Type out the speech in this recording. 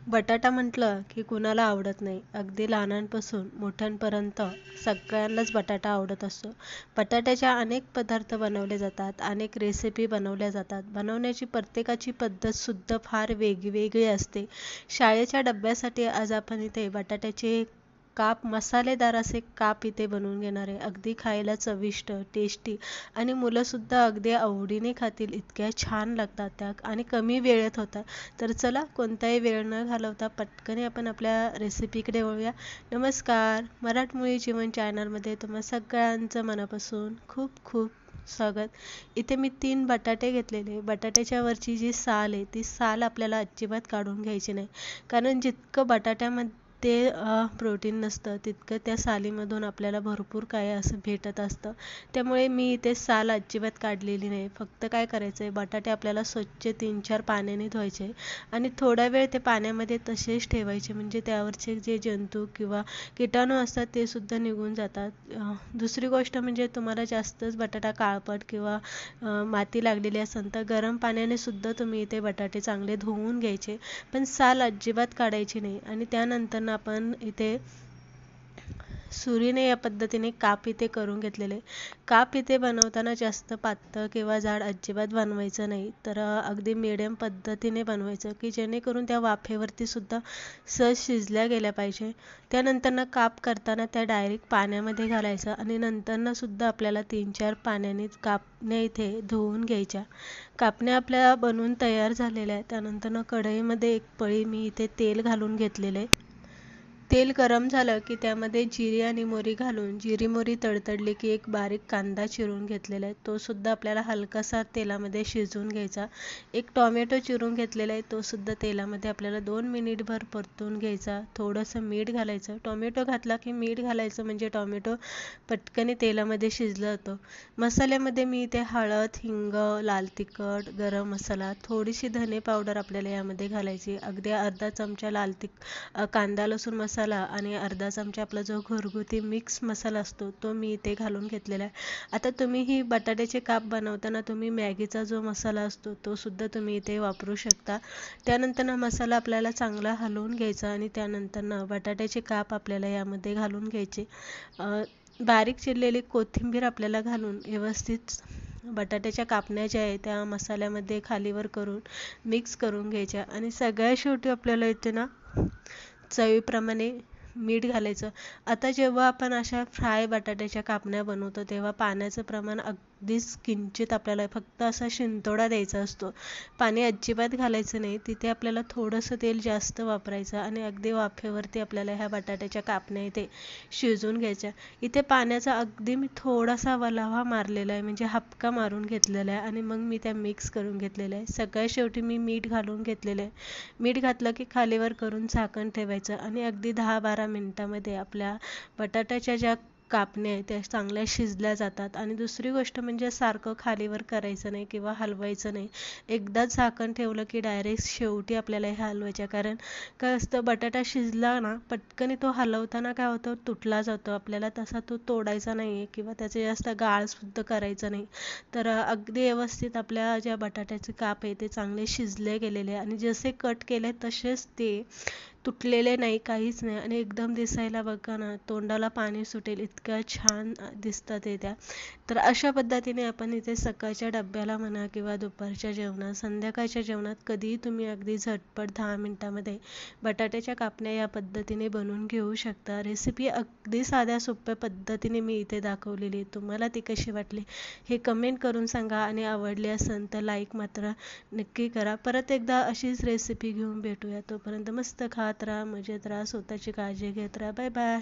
बटाटा म्हटलं की कुणाला आवडत नाही. अगदी लहानांपासून मोठ्यांपर्यंत सगळ्यांनाच बटाटा आवडत असतो. बटाट्याच्या अनेक पदार्थ बनवले जातात, अनेक रेसिपी बनवल्या जातात. बनवण्याची प्रत्येकाची पद्धतसुद्धा फार वेगवेगळी असते. शाळेच्या डब्यासाठी आज आपण इथे बटाट्याचे काप, मसालेदार असे काप इथे बनवून घेणार आहे. अगदी खायला चविष्ट, टेस्टी आणि मुलंसुद्धा अगदी आवडीने खातील इतक्या छान लागतात त्या आणि कमी वेळेत होतात. तर चला कोणताही वेळ न घालवता पटकन आपण आपल्या रेसिपीकडे वळूया. नमस्कार, मराठमोळी जीवन चॅनलमध्ये तुम्हा सगळ्यांचं मनापासून खूप खूप स्वागत. इथे मी 3 बटाटे घेतलेले. बटाट्याच्या वरची जी साल आहे ती साल आपल्याला अजिबात काढून घ्यायची नाही, कारण जितकं बटाट्यामध्ये प्रोटीन नसतं तितकं त्या सालीमधून आपल्याला भरपूर काय असं भेटत असतं. त्यामुळे मी इथे साल अजिबात काढलेली नाही. फक्त काय करायचं आहे, बटाटे आपल्याला स्वच्छ 3-4 पाण्याने धुवायचे आणि थोडा वेळ ते पाण्यामध्ये तसेच ठेवायचे, म्हणजे त्यावरचे जे जंतू किंवा किटाणू असतात ते सुद्धा निघून जातात. दुसरी गोष्ट म्हणजे तुम्हाला जास्तच बटाटा काळपट किंवा माती लागलेली असेल तर गरम पाण्याने सुद्धा तुम्ही इथे बटाटे चांगले धुवून घ्यायचे, पण साल अजिबात काढायची नाही. आणि त्यानंतर आपण इथे सुरीने या पद्धतीने काप इथे करून घेतलेले. काप इथे बनवताना जास्त पातळ किंवा जाड अजिबात बनवायचं नाही, तर अगदी मिडियम पद्धतीने बनवायचं की जेणेकरून त्या वाफेवरती सुद्धा सहज शिजल्या गेल्या पाहिजे. त्यानंतर काप करताना त्या डायरेक्ट पाण्यामध्ये घालायचं आणि नंतर सुद्धा आपल्याला 3-4 पाण्याने कापण्या इथे धुवून घ्यायच्या. कापण्या आपल्या बनवून तयार झालेल्या आहेत. त्यानंतर कढईमध्ये एक पळी मी इथे तेल घालून घेतलेले. तेल गरम झालं की त्यामध्ये जिरे आणि मोहरी घालून, जिरी मोहरी तडतडली की एक बारीक कांदा चिरून घेतलेला आहे, तो सुद्धा आपल्याला हलकासा तेलामध्ये शिजवून घ्यायचा. एक टोमॅटो चिरून घेतलेला आहे, तो सुद्धा तेलामध्ये आपल्याला 2 मिनिटभर परतून घ्यायचा. थोडंसं मीठ घालायचं. टोमॅटो घातला की मीठ घालायचं, म्हणजे टोमॅटो पटकन तेलामध्ये शिजलं जातं. मसाल्यामध्ये मी इथे हळद, हिंग, लाल तिखट, गरम मसाला, थोडीशी धने पावडर आपल्याला यामध्ये घालायची. अगदी अर्धा चमचा कांदा लसूण मसाला आणि अर्धा चमचा आपला जो घरगुती मिक्स मसाला असतो तो मी इथे घालून घेतलेला आहे. आता तुम्ही ही बटाट्याचे काप बनवताना तुम्ही मॅगीचा जो मसाला असतो तो सुद्धा तुम्ही इथे वापरू शकता. त्यानंतर मसाला आपल्याला चांगला हलवून घ्यायचा आणि त्यानंतर बटाट्याचे काप आपल्याला यामध्ये घालून घ्यायचे. बारीक चिरलेली कोथिंबीर आपल्याला घालून व्यवस्थित बटाट्याच्या कापण्या ज्या आहेत त्या मसाल्यामध्ये खालीवर करून मिक्स करून घ्यायच्या. आणि सगळ्यात शेवटी आपल्याला इथे चवीप्रमाणे मीठ घालायचं. आता जेव्हा आपण अशा फ्राय बटाट्याच्या कापण्या बनवतो तेव्हा पाण्याचं प्रमाण अगदीच किंचित, आपल्याला फक्त असा शिंतोडा द्यायचा असतो. पाणी अजिबात घालायचं नाही. तिथे आपल्याला थोडंसं तेल जास्त वापरायचं आणि अगदी वाफेवरती आपल्याला ह्या बटाट्याच्या कापण्या इथे शिजवून घ्यायच्या. इथे पाण्याचा अगदी मी थोडासा वलावा मारलेला आहे, म्हणजे हपका मारून घेतलेला आहे आणि मग मी त्या मिक्स करून घेतलेल्या आहे. सगळ्यात शेवटी मी मीठ घालून घेतलेलं आहे. मीठ घातलं की खालीवर करून झाकण ठेवायचं आणि अगदी 10-12 मिनिटामध्ये आपल्या बटाट्याच्या ज्या कापण्या आहेत त्या चांगल्या शिजल्या जातात. आणि दुसरी गोष्ट म्हणजे सारखं खालीवर करायचं नाही किंवा हलवायचं नाही. एकदाच झाकण ठेवलं की डायरेक्ट शेवटी आपल्याला हे हलवायचं, कारण काय असतं, बटाटा शिजला ना पटकन तो हलवताना काय होतं, तुटला जातो. आपल्याला तसा तो तोडायचा नाही आहे किंवा त्याचे जास्त गाळसुद्धा करायचं नाही. तर अगदी व्यवस्थित आपल्या ज्या बटाट्याचे काप आहे ते चांगले शिजले गेलेले आणि जसे कट केले तसेच ते तुटलेले नाही, काहीच नाही. आणि एकदम दिसायला बघा ना, तोंडाला पाणी सुटेल इतक्या छान दिसतात ते त्या. तर अशा पद्धतीने आपण इथे सकाळच्या डब्याला म्हणा किंवा दुपारच्या जेवणात, संध्याकाळच्या जेवणात कधीही तुम्ही अगदी झटपट 10 मिनिटामध्ये बटाट्याच्या कापण्या या पद्धतीने बनवून घेऊ शकता. रेसिपी अगदी साध्या सोप्या पद्धतीने मी इथे दाखवलेली. तुम्हाला ती कशी वाटली हे कमेंट करून सांगा आणि आवडली असेल तर लाईक मात्र नक्की करा. परत एकदा अशीच रेसिपी घेऊन भेटूया. तोपर्यंत मस्त खात राहा, मजेत राहा, स्वतःची काळजी घेत राहा. Bye bye.